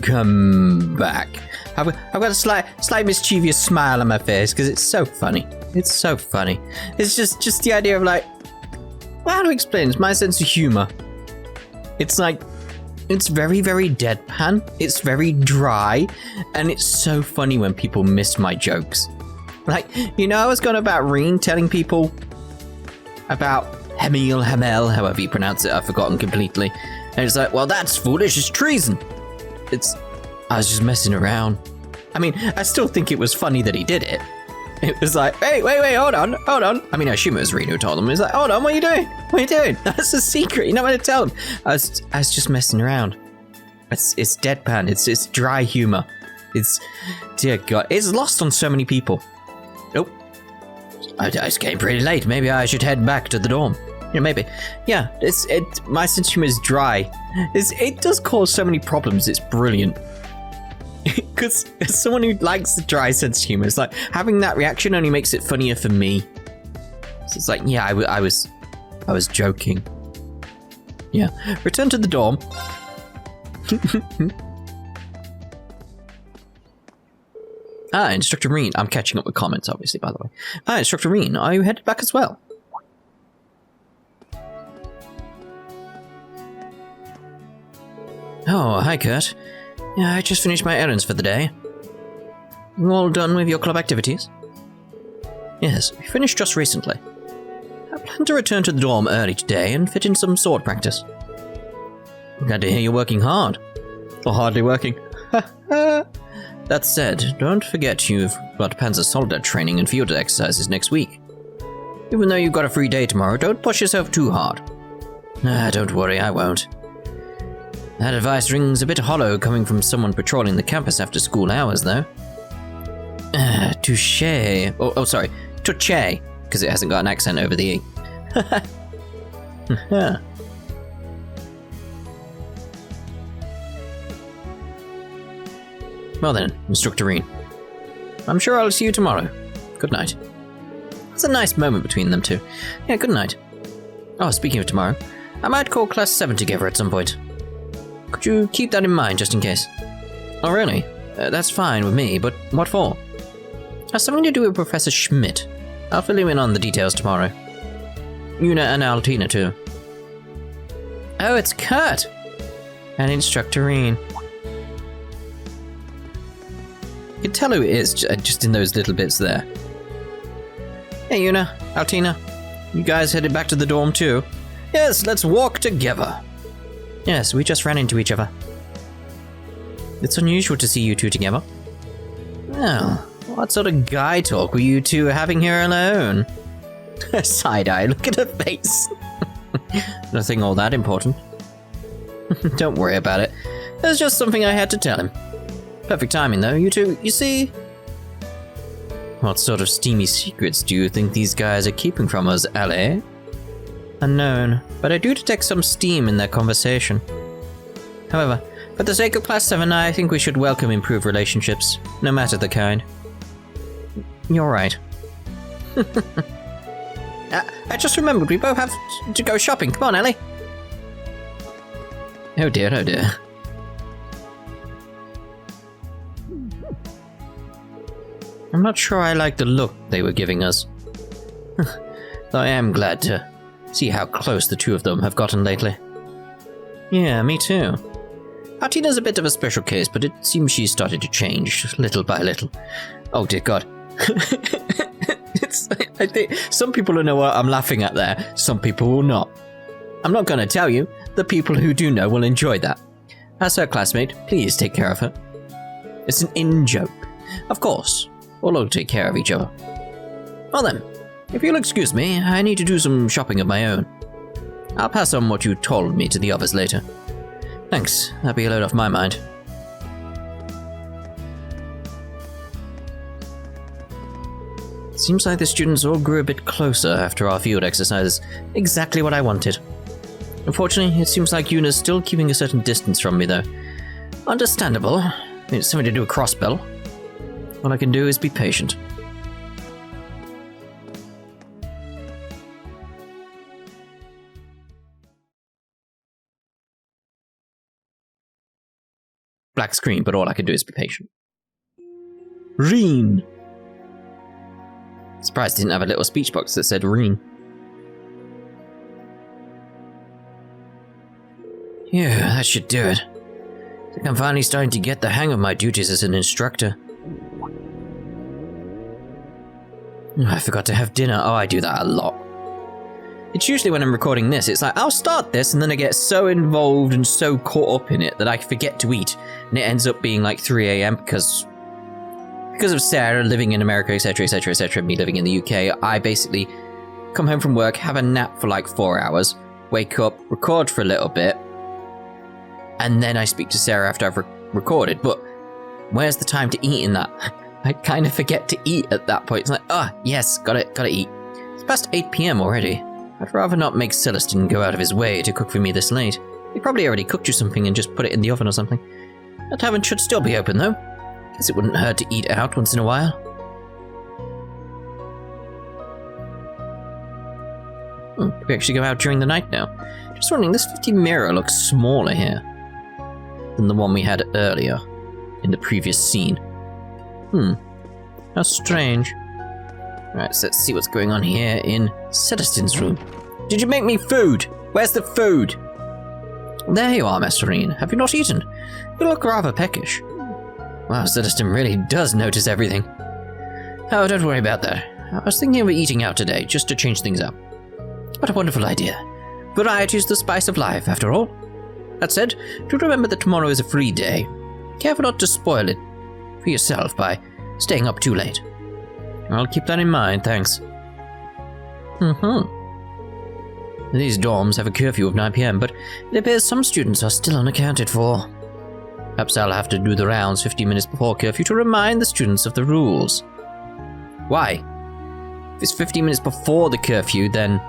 Welcome back. I've got a slight mischievous smile on my face because it's so funny. It's so funny. It's just the idea of like, well, how to explain? It's my sense of humor. It's like, it's very, very deadpan. It's very dry, and it's so funny when people miss my jokes. Like, you know, I was going about Rean telling people about Hamel, however you pronounce it, I've forgotten completely. And it's like, well, that's foolish, it's treason. I was just messing around. I mean, I still think it was funny that he did it. It was like, hey, wait, hold on. I mean, I assume it was Rean who told him. He's like, hold on, what are you doing? What are you doing? That's a secret, you're not going to tell him. I was just messing around. It's deadpan, it's dry humor. Dear God, it's lost on so many people. Oh, I just came pretty late. Maybe I should head back to the dorm. Yeah, maybe. Yeah, my sense of humor is dry. It does cause so many problems. It's brilliant. Because as someone who likes the dry sense of humor, it's like having that reaction only makes it funnier for me. So it's like, yeah, I was joking. Yeah, return to the dorm. Instructor Rean. I'm catching up with comments, obviously, by the way. Instructor Rean, are you headed back as well? Oh, hi, Kurt. Yeah, I just finished my errands for the day. You all done with your club activities? Yes, we finished just recently. I plan to return to the dorm early today and fit in some sword practice. I'm glad to hear you're working hard. Or hardly working. That said, don't forget you've got Panzer Soldat training and field exercises next week. Even though you've got a free day tomorrow, don't push yourself too hard. Don't worry, I won't. That advice rings a bit hollow coming from someone patrolling the campus after school hours, though. Touche. Oh, sorry. Touche, because it hasn't got an accent over the E. Well then, Instructor Rean. I'm sure I'll see you tomorrow. Good night. That's a nice moment between them two. Yeah, good night. Oh, speaking of tomorrow, I might call Class VII together at some point. Could you keep that in mind, just in case? Oh, really? That's fine with me, but what for? Has something to do with Professor Schmidt. I'll fill you in on the details tomorrow. Una and Altina, too. Oh, it's Kurt! And Instructor Rean. You can tell who it is just in those little bits there. Hey, Una, Altina. You guys headed back to the dorm, too? Yes, let's walk together. Yes, we just ran into each other. It's unusual to see you two together. Well, what sort of guy talk were you two having here alone? Side-eye, look at her face. Nothing all that important. Don't worry about it. There's just something I had to tell him. Perfect timing, though, you two, you see? What sort of steamy secrets do you think these guys are keeping from us, LA? Unknown, but I do detect some steam in their conversation. However, for the sake of Class 7, I think we should welcome improved relationships, no matter the kind. You're right. I just remembered we both have to go shopping. Come on, Ellie. Oh dear, oh dear. I'm not sure I like the look they were giving us. Though I am glad to see how close the two of them have gotten lately. Yeah, me too. Artina's a bit of a special case, but it seems she's started to change, little by little. Oh dear God. I think some people will know what I'm laughing at there, some people will not. I'm not going to tell you. The people who do know will enjoy that. As her classmate, please take care of her. It's an in-joke. Of course, we'll all take care of each other. Well then, if you'll excuse me, I need to do some shopping of my own. I'll pass on what you told me to the others later. Thanks, that'll be a load off my mind. Seems like the students all grew a bit closer after our field exercises. Exactly what I wanted. Unfortunately, it seems like Yuna's still keeping a certain distance from me, though. Understandable. It's something to do with Crossbell. All I can do is be patient. black screen, but all I can do is be patient. Rean. Surprised I didn't have a little speech box that said Rean. Yeah, that should do it. I think I'm finally starting to get the hang of my duties as an instructor. I forgot to have dinner. Oh, I do that a lot. It's usually when I'm recording this, it's like, I'll start this, and then I get so involved and so caught up in it that I forget to eat. And it ends up being like 3 a.m. because of Sarah living in America, etc., etc., etc., me living in the UK. I basically come home from work, have a nap for like 4 hours, wake up, record for a little bit, and then I speak to Sarah after I've recorded. But where's the time to eat in that? I kind of forget to eat at that point. It's like, yes, gotta eat. It's past 8 p.m. already. I'd rather not make Celestin go out of his way to cook for me this late. He probably already cooked you something and just put it in the oven or something. That tavern should still be open, though. Guess it wouldn't hurt to eat out once in a while. We actually go out during the night now. Just wondering, this 50 mirror looks smaller here than the one we had earlier in the previous scene. How strange. Right, so let's see what's going on here in Celestin's room. Did you make me food? Where's the food? There you are, Master Rean. Have you not eaten? You look rather peckish. Wow, Celestin really does notice everything. Oh, don't worry about that. I was thinking of eating out today, just to change things up. What a wonderful idea. Variety is the spice of life, after all. That said, do remember that tomorrow is a free day. Careful not to spoil it for yourself by staying up too late. I'll keep that in mind, thanks. These dorms have a curfew of 9 p.m, but it appears some students are still unaccounted for. Perhaps I'll have to do the rounds 15 minutes before curfew to remind the students of the rules. Why? If it's 15 minutes before the curfew, then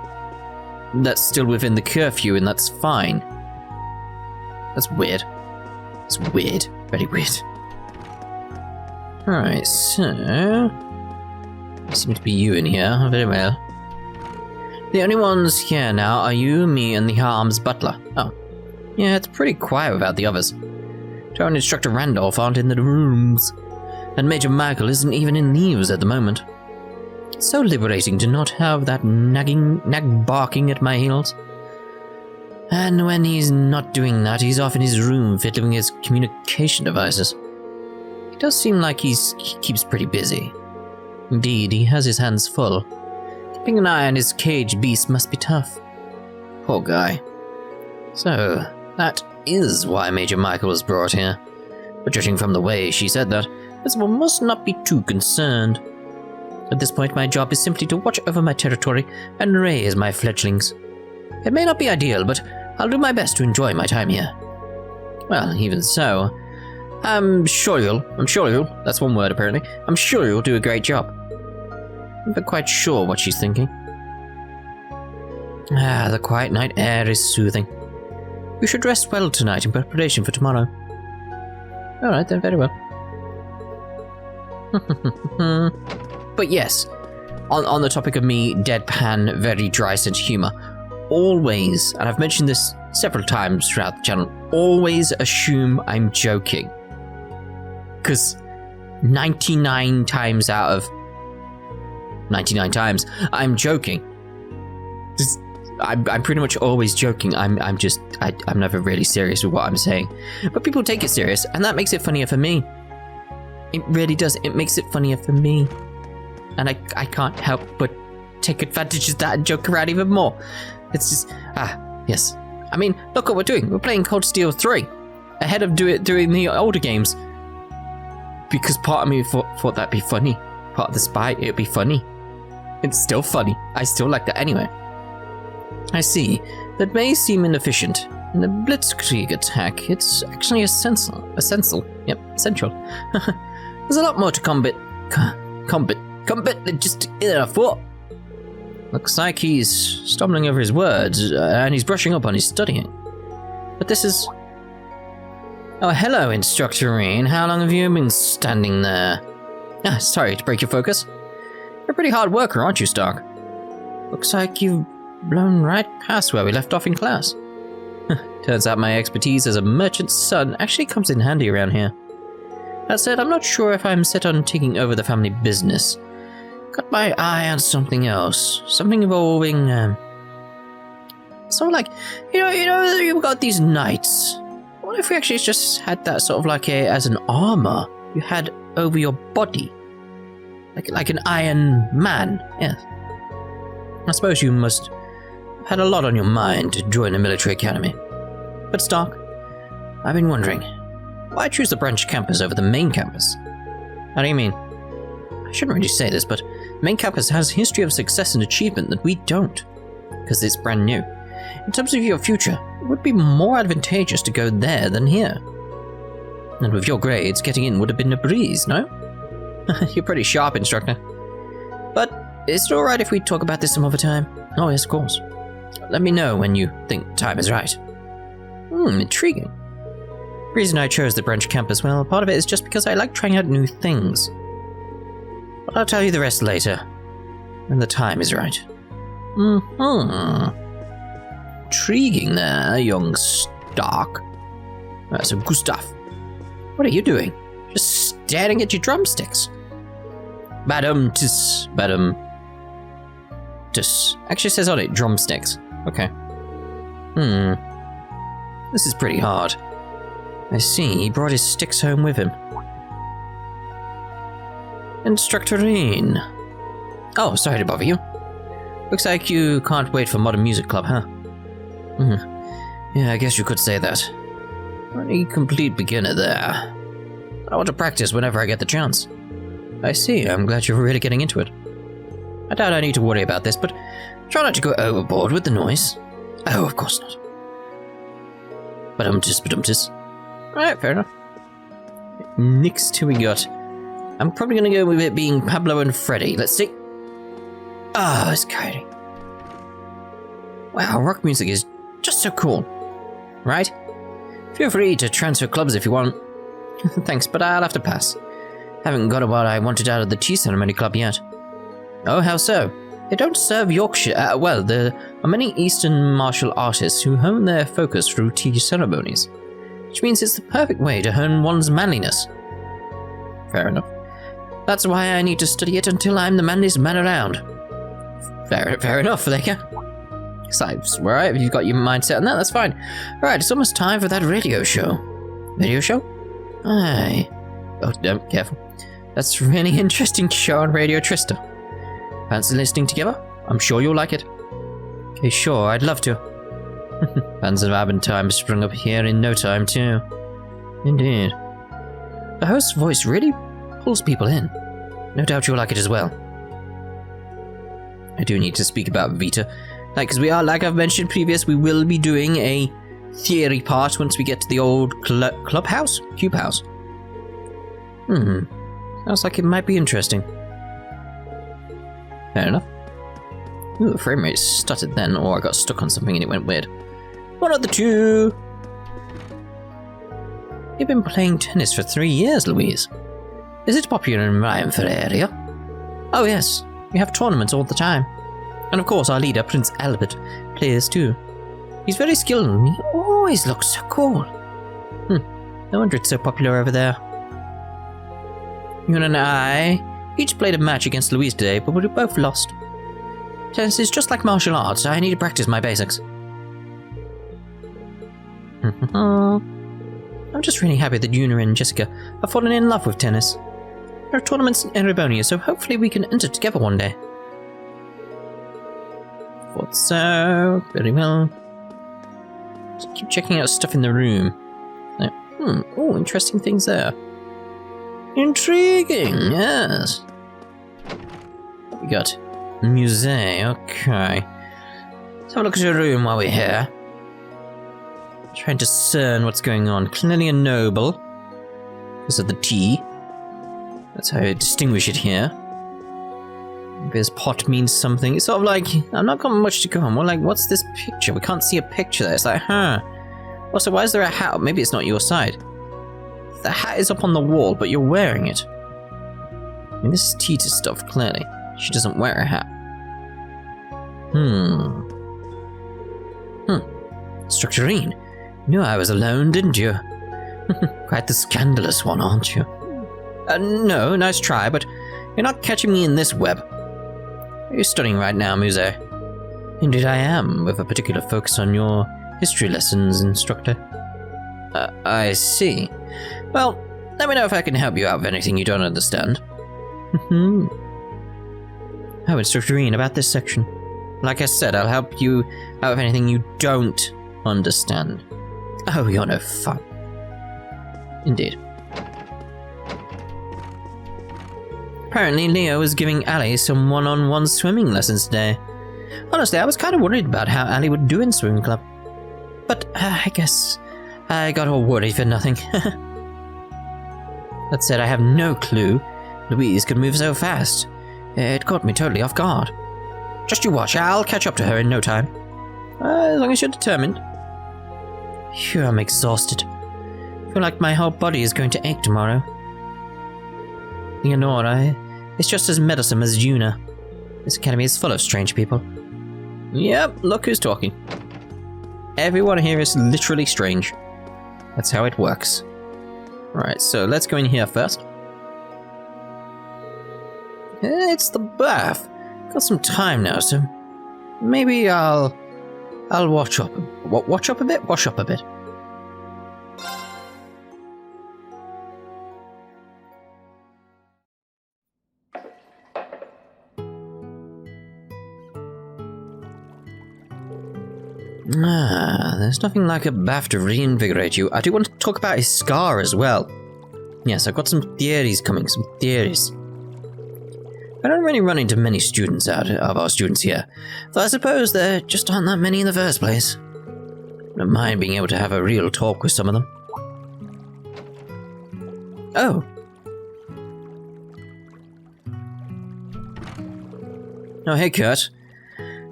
that's still within the curfew and that's fine. That's weird. It's weird. Very weird. Alright, so... there seems to be you in here. Very well. The only ones here now are you, me, and the harm's butler. Oh. Yeah, it's pretty quiet without the others. Towa and Instructor Randolph aren't in the rooms. And Major Michael isn't even in leaves at the moment. It's so liberating to not have that nag barking at my heels. And when he's not doing that, he's off in his room fiddling his communication devices. It does seem like he keeps pretty busy. Indeed, he has his hands full. Keeping an eye on his cage beast must be tough. Poor guy. So, that is why Major Michael was brought here. But judging from the way she said that, Principal must not be too concerned. At this point, my job is simply to watch over my territory and raise my fledglings. It may not be ideal, but I'll do my best to enjoy my time here. Well, even so, I'm sure you'll, that's one word apparently, I'm sure you'll do a great job. I'm not quite sure what she's thinking. The quiet night air is soothing. You should rest well tonight in preparation for tomorrow. Alright then, very well. But yes, on the topic of me deadpan, very dry sense of humour, always, and I've mentioned this several times throughout the channel, always assume I'm joking. Because 99 times out of 99 times, I'm joking. I'm pretty much always joking. I'm never really serious with what I'm saying. But people take it serious, and that makes it funnier for me. It really does. It makes it funnier for me. And I can't help but take advantage of that and joke around even more. It's just, yes. I mean, look what we're doing. We're playing Cold Steel 3 ahead of doing the older games. Because part of me thought that'd be funny. Part of the spy, it'd be funny. It's still funny. I still like that anyway. I see. That may seem inefficient. In the Blitzkrieg attack, it's actually essential. Yep, essential. There's a lot more to combat than just a foot. Looks like he's stumbling over his words, and he's brushing up on his studying. But this is... Oh, hello, Instructor Rean. How long have you been standing there? Sorry to break your focus. You're a pretty hard worker, aren't you, Stark? Looks like you've blown right past where we left off in class. Turns out my expertise as a merchant's son actually comes in handy around here. That said, I'm not sure if I'm set on taking over the family business. Got my eye on something else. Something involving, sort of like, you've got these knights. What if we actually just had that sort of like as an armor you had over your body? Like an Iron Man, yes. I suppose you must have had a lot on your mind to join a military academy. But Stark, I've been wondering, why choose the branch campus over the main campus? How do you mean? I shouldn't really say this, but the main campus has a history of success and achievement that we don't, because it's brand new. In terms of your future, it would be more advantageous to go there than here. And with your grades, getting in would have been a breeze, no? You're pretty sharp, instructor. But is it alright if we talk about this some other time? Oh yes, of course. Let me know when you think time is right. Intriguing. The reason I chose the branch campus, well, part of it is just because I like trying out new things. But I'll tell you the rest later, when the time is right. Intriguing there, young Stark. So Gustav, what are you doing? Just staring at your drumsticks. Badum-tis. Actually says on it, drumsticks. Okay. This is pretty hard. I see, he brought his sticks home with him. Instructor Rean. Oh, sorry to bother you. Looks like you can't wait for Modern Music Club, huh? Yeah, I guess you could say that. Only complete beginner there. I want to practice whenever I get the chance. I see, I'm glad you're really getting into it. I doubt I need to worry about this, but try not to go overboard with the noise. Oh, of course not. Badum-tis. Alright, fair enough. Next, who we got? I'm probably gonna go with it being Pablo and Freddy. Let's see. Oh, it's Coyote. Wow, rock music is just so cool. Right? Feel free to transfer clubs if you want. Thanks, but I'll have to pass. Haven't got what I wanted out of the tea ceremony club yet. Oh, how so? They don't serve Yorkshire. Well, there are many Eastern martial artists who hone their focus through tea ceremonies, which means it's the perfect way to hone one's manliness. Fair enough. That's why I need to study it until I'm the manliest man around. Fair enough, there you go. So, alright, if you've got your mindset on that, that's fine. Alright, it's almost time for that radio show. Radio show? Aye. Oh, no, careful. That's a really interesting show on Radio Trista. Fancy listening together? I'm sure you'll like it. Okay, sure, I'd love to. Fans of Abin Time sprung up here in no time, too. Indeed. The host's voice really pulls people in. No doubt you'll like it as well. I do need to speak about Vita. Because we are, like I've mentioned previous, we will be doing a theory part once we get to the old clubhouse? Cube house. Sounds like it might be interesting. Fair enough. Ooh, the frame rate stuttered then, or I got stuck on something and it went weird. One of the two! You've been playing tennis for 3 years, Louise. Is it popular in Ryanford area? Oh yes, we have tournaments all the time. And of course our leader, Prince Albert, plays too. He's very skilled and he always looks so cool. No wonder it's so popular over there. You and I each played a match against Louise today, but we both lost. Tennis is just like martial arts, so I need to practice my basics. I'm just really happy that Una and Jessica have fallen in love with tennis. There are tournaments in Erebonia, so hopefully we can enter together one day. Thought so. Very well. Just keep checking out stuff in the room. Oh, interesting things there. Intriguing, yes. We got Musse, okay. Let's have a look at your room while we're here. Trying to discern what's going on. Clearly a noble. Because of the T. That's how I distinguish it here. Maybe this pot means something. It's sort of like, I'm not got much to go on. We're like, what's this picture? We can't see a picture there. It's like, Also, why is there a hat? Maybe it's not your side. The hat is up on the wall, but you're wearing it. I mean, this is Tita's stuff, clearly. She doesn't wear a hat. Let's Instructor Rean. You knew I was alone, didn't you? Quite the scandalous one, aren't you? No, nice try, but you're not catching me in this web. Are you studying right now, Musse? Indeed I am, with a particular focus on your history lessons, Instructor. I see. Well, let me know if I can help you out with anything you don't understand. Oh, Instructor Rean, about this section. Like I said, I'll help you out with anything you don't understand. Oh, you're no fun. Indeed. Apparently, Leo was giving Ali some one-on-one swimming lessons today. Honestly, I was kind of worried about how Ali would do in swimming club. But I guess I got all worried for nothing. That said, I have no clue Louise could move so fast. It caught me totally off guard. Just you watch, I'll catch up to her in no time. As long as you're determined. Phew, I'm exhausted. I feel like my whole body is going to ache tomorrow. Leonora is just as meddlesome as Yuna. This academy is full of strange people. Yep, look who's talking. Everyone here is literally strange. That's how it works. Alright, so let's go in here first. It's the bath. Got some time now, so maybe I'll wash up a bit. Wash up a bit. There's nothing like a bath to reinvigorate you. I do want to talk about his scar as well. Yes, I've got some theories coming, some theories. I don't really run into many students out of our students here, though I suppose there just aren't that many in the first place. I don't mind being able to have a real talk with some of them. Oh. Oh, hey, Kurt.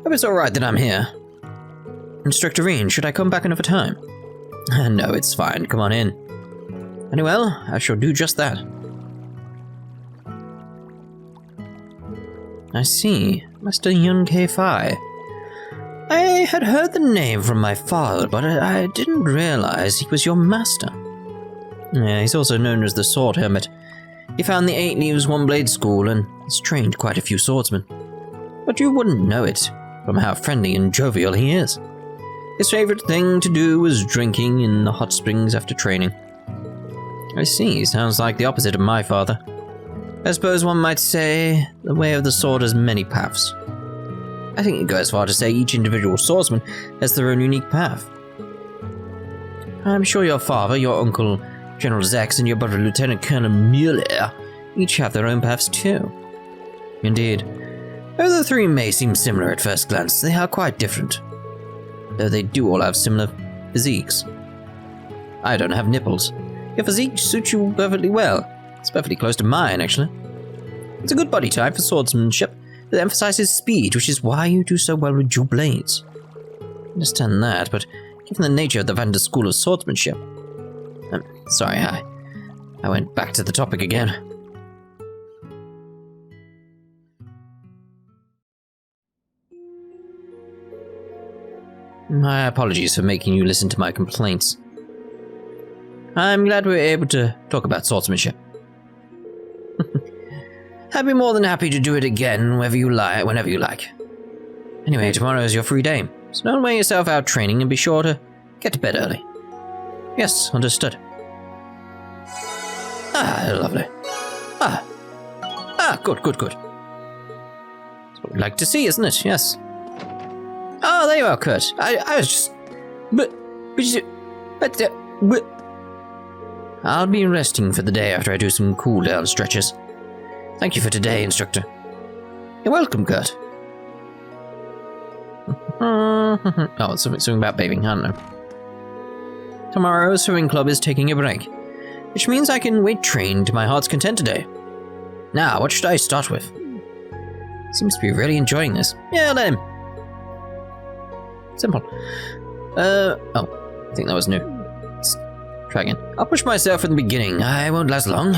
Hope it's alright that I'm here. Instructor Rean, should I come back another time? No, it's fine. Come on in. Very well, I shall do just that. I see. Master Yun K5. I had heard the name from my father, but I didn't realize he was your master. Yeah, he's also known as the Sword Hermit. He found the 8 Leaves One Blade School and has trained quite a few swordsmen. But you wouldn't know it from how friendly and jovial he is. His favorite thing to do was drinking in the hot springs after training. I see, sounds like the opposite of my father. I suppose one might say the way of the sword has many paths. I think it goes far to say each individual swordsman has their own unique path. I'm sure your father, your uncle, General Zex, and your brother, Lieutenant Colonel Muller, each have their own paths too. Indeed. Though the three may seem similar at first glance, they are quite different. Though they do all have similar physiques. I don't have nipples. Your physique suits you perfectly well. It's perfectly close to mine, actually. It's a good body type for swordsmanship that emphasizes speed, which is why you do so well with dual blades. I understand that, but given the nature of the Vander School of Swordsmanship... sorry, I went back to the topic again. My apologies for making you listen to my complaints. I'm glad we were able to talk about swordsmanship. I'd be more than happy to do it again whenever you like. Anyway, tomorrow is your free day, so don't wear yourself out training and be sure to get to bed early. Yes, understood. Ah, lovely. Good. That's what we'd like to see, isn't it? Yes. Oh, there you are, Kurt. I was just... But... I'll be resting for the day after I do some cool-down stretches. Thank you for today, Instructor. You're welcome, Kurt. Oh, it's something about bathing, I don't know. Tomorrow's swimming club is taking a break, which means I can weight train to my heart's content today. Now, what should I start with? Seems to be really enjoying this. Yeah, let him. Simple. Oh, I think that was new. Let's try again. I'll push myself from the beginning. I won't last long.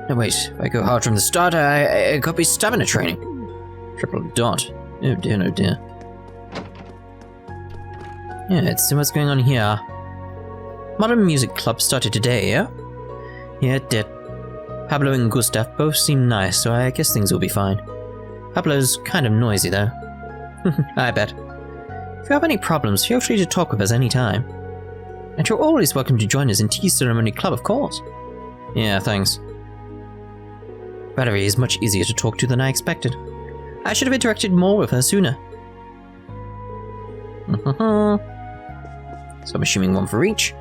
No, wait. If I go hard from the start, I could be stamina training. Triple dot. Oh dear, no dear. Yeah, so what's going on here? Modern music club started today, yeah? Yeah, it did. Pablo and Gustav both seem nice, so I guess things will be fine. Pablo's kind of noisy, though. I bet. If you have any problems, feel free to talk with us any time. And you're always welcome to join us in Tea Ceremony Club, of course. Yeah, thanks. Valerie is much easier to talk to than I expected. I should have interacted more with her sooner. So I'm assuming one for each.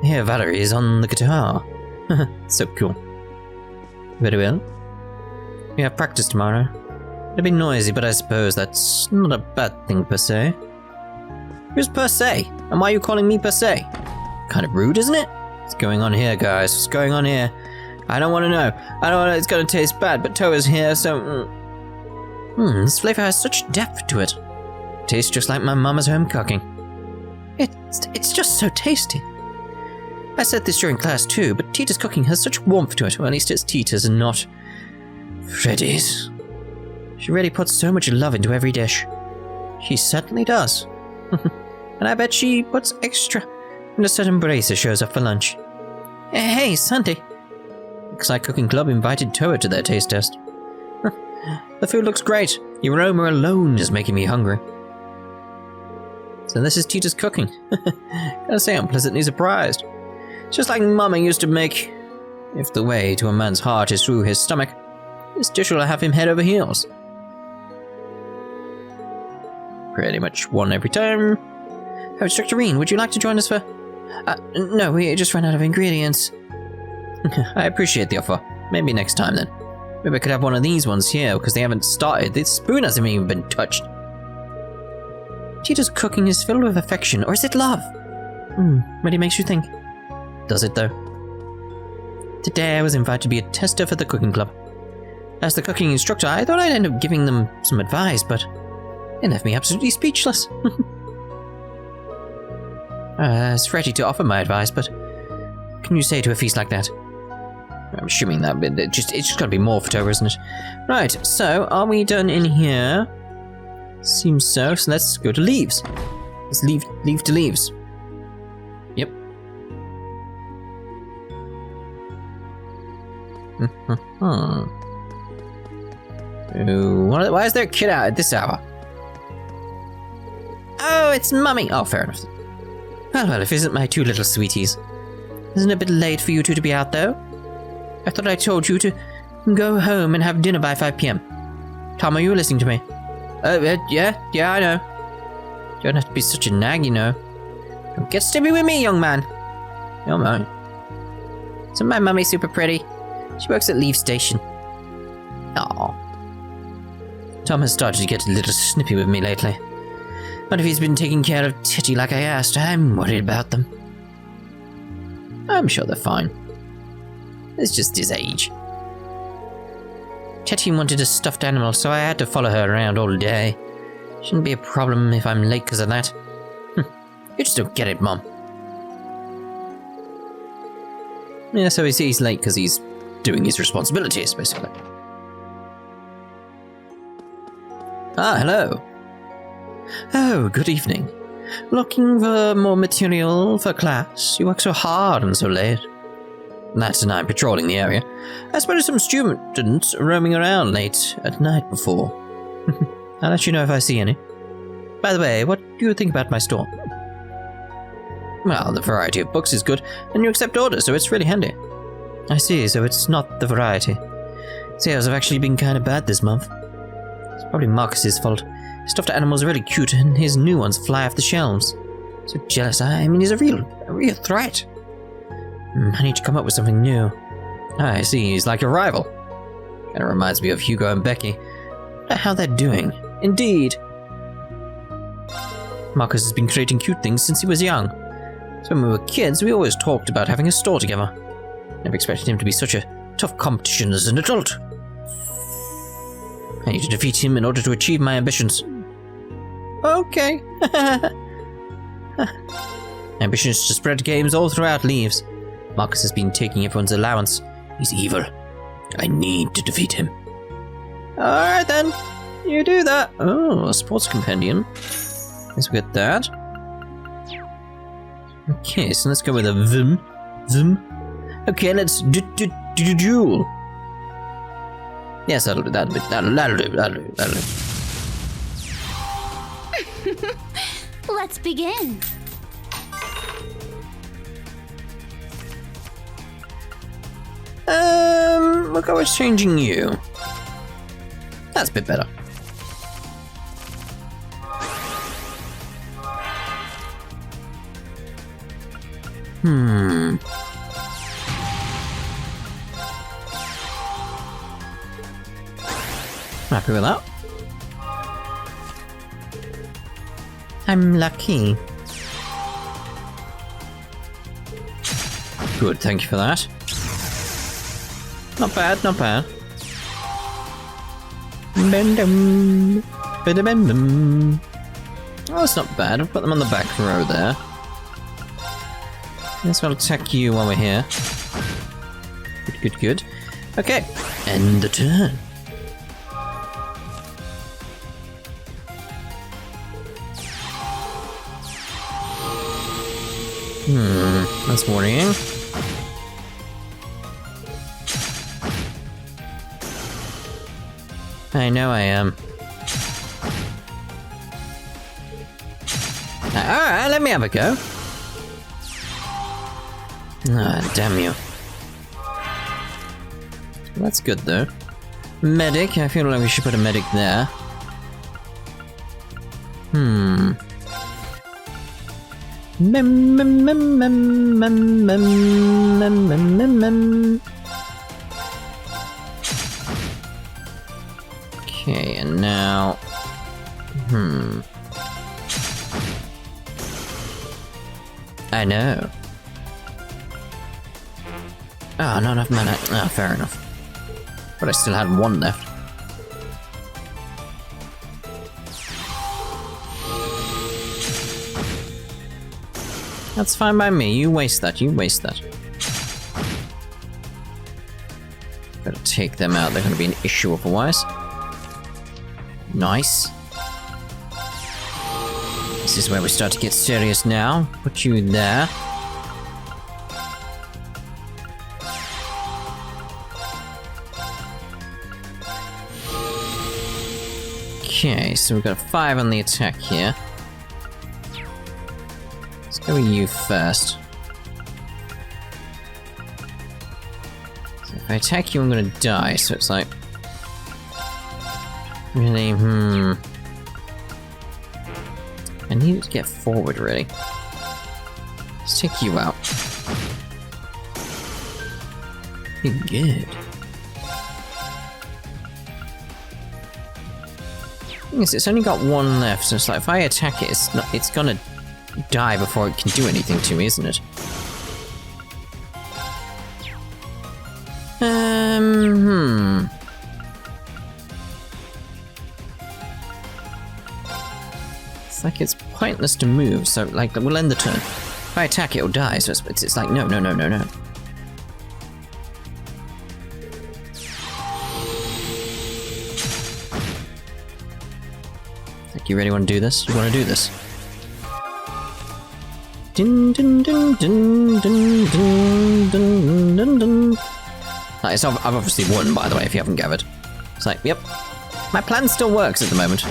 Here, Valerie is on the guitar. So cool. Very well. We have practice tomorrow. It'll be noisy, but I suppose that's not a bad thing per se. Who's per se? And why are you calling me per se? Kind of rude, isn't it? What's going on here, guys? What's going on here? I don't want to know. I don't want to, it's going to taste bad, but Towa's here, so... this flavor has such depth to it. Tastes just like my mama's home cooking. It's just so tasty. I said this during class too, but Tita's cooking has such warmth to it, or at least it's Tita's and not Freddy's. She really puts so much love into every dish. She certainly does. And I bet she puts extra when a certain bracer shows up for lunch. Hey, Sandy. Looks like Cooking Club invited Towa to their taste test. The food looks great. The aroma alone is making me hungry. So this is Tita's cooking. Gotta say, I'm pleasantly surprised. Just like Mama used to make. If the way to a man's heart is through his stomach, this dish will have him head over heels. Pretty much one every time. Oh, Instructor Rean, would you like to join us for... no, we just ran out of ingredients. I appreciate the offer. Maybe next time then. Maybe I could have one of these ones here, because they haven't started. The spoon hasn't even been touched. Tita's cooking is filled with affection, or is it love? Really makes you think. Does it, though? Today I was invited to be a tester for the cooking club. As the cooking instructor, I thought I'd end up giving them some advice, but it left me absolutely speechless. I was ready to offer my advice, but what can you say to a feast like that? I'm assuming that it's just gotta be more for Towa, isn't it? Right, so are we done in here? Seems so, so let's go to leaves. Let's leave to leaves. Yep. Why is there a kid out at this hour? Oh, it's Mummy. Oh, fair enough. Well, if it isn't my two little sweeties. Isn't it a bit late for you two to be out, though? I thought I told you to go home and have dinner by 5 p.m. Tom, are you listening to me? Yeah, I know. You don't have to be such a nag, you know. Don't get stiffy with me, young man. Oh, my. Isn't my mummy super pretty? She works at Leave Station. Aww. Tom has started to get a little snippy with me lately. But if he's been taking care of Titty like I asked, I'm worried about them. I'm sure they're fine. It's just his age. Titty wanted a stuffed animal, so I had to follow her around all day. Shouldn't be a problem if I'm late because of that. You just don't get it, Mom. Yeah, so he's late because he's doing his responsibilities, basically. Ah, hello. Oh, good evening. Looking for more material for class? You work so hard and so late. That's and I'm patrolling the area. I spotted some students roaming around late at night before. I'll let you know if I see any. By the way, what do you think about my store? Well, the variety of books is good, and you accept orders, so it's really handy. I see, so it's not the variety. Sales have actually been kind of bad this month. It's probably Marcus's fault. His stuffed animals are really cute, and his new ones fly off the shelves. So jealous. I mean, he's a real threat. I need to come up with something new. I see, he's like a rival. Kinda reminds me of Hugo and Becky. I wonder how they're doing. Indeed. Marcus has been creating cute things since he was young. So when we were kids, we always talked about having a store together. Never expected him to be such a tough competition as an adult. I need to defeat him in order to achieve my ambitions. Okay. Ambition is to spread games all throughout Leaves. Marcus has been taking everyone's allowance. He's evil. I need to defeat him. Alright then. You do that. Oh, a sports compendium. Let's get that. Okay, so let's go with a vim. Vim. Okay, let's duel. Yes, that'll do. That'll do. Let's begin. We'll go with changing you. That's a bit better. Happy with that. I'm lucky. Good, thank you for that. Not bad, not bad. Oh, it's not bad. I'll put them on the back row there. Guess I'll attack you while we're here. Good. Okay, end the turn. That's worrying. I know I am. Alright, let me have a go. Ah, damn you. That's good though. Medic, I feel like we should put a medic there. Okay, and now... I know. Ah, not enough mana. Ah, fair enough. But I still had one left. That's fine by me. You waste that. Gotta take them out. They're gonna be an issue otherwise. Nice. This is where we start to get serious now. Put you there. Okay, so we've got a 5 on the attack here. Let's go with you first. So if I attack you, I'm gonna die, so it's like... Really, I need to get forward, really. Let's take you out. You're good. It's only got one left, so it's like if I attack it, it's gonna die before it can do anything to me, isn't it? It's like it's pointless to move, so like we'll end the turn. If I attack it, it'll die, so it's like no. You really want to do this? You want to do this? Dun, dun, dun, dun, dun, dun, dun, dun, dun. Nice, I've obviously won, by the way, if you haven't gathered. It's like, yep, my plan still works at the moment.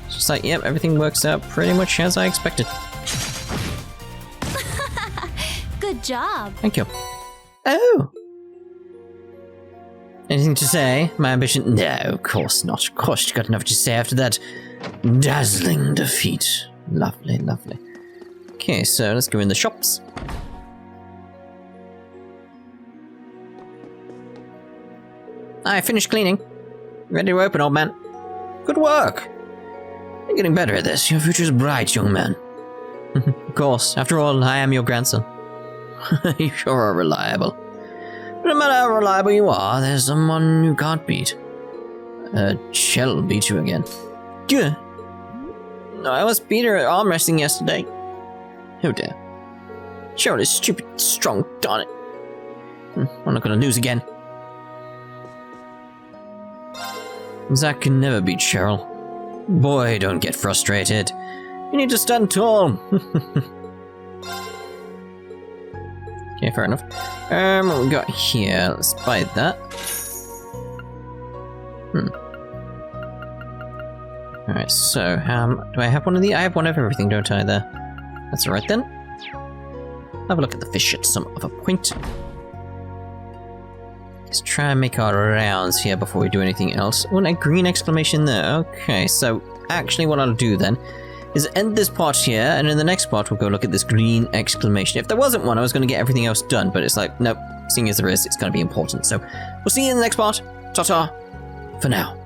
It's just like, yep, everything works out pretty much as I expected. Good job. Thank you. Oh! Anything to say? My ambition? No, of course not. Of course you got enough to say after that dazzling defeat. Lovely. Okay, so let's go in the shops. I finished cleaning. Ready to open, old man. Good work. You're getting better at this. Your future's bright, young man. Of course. After all, I am your grandson. You sure are reliable. But no matter how reliable you are, there's someone you can't beat. Shell beat you again. Good. I was beat her at arm wrestling yesterday. Oh dear. Cheryl is stupid strong, darn it. I'm not gonna lose again. Zack can never beat Cheryl. Boy, don't get frustrated. You need to stand tall. Okay, fair enough. What we got here? Let's buy that. Alright, so, do I have one of the? I have one of everything, don't I, there? That's alright then. Have a look at the fish at some other point. Let's try and make our rounds here before we do anything else. Oh, and a green exclamation there. Okay, so actually what I'll do then is end this part here, and in the next part we'll go look at this green exclamation. If there wasn't one, I was going to get everything else done, but it's like, nope, seeing as there is, it's going to be important. So, we'll see you in the next part. Ta-ta, for now.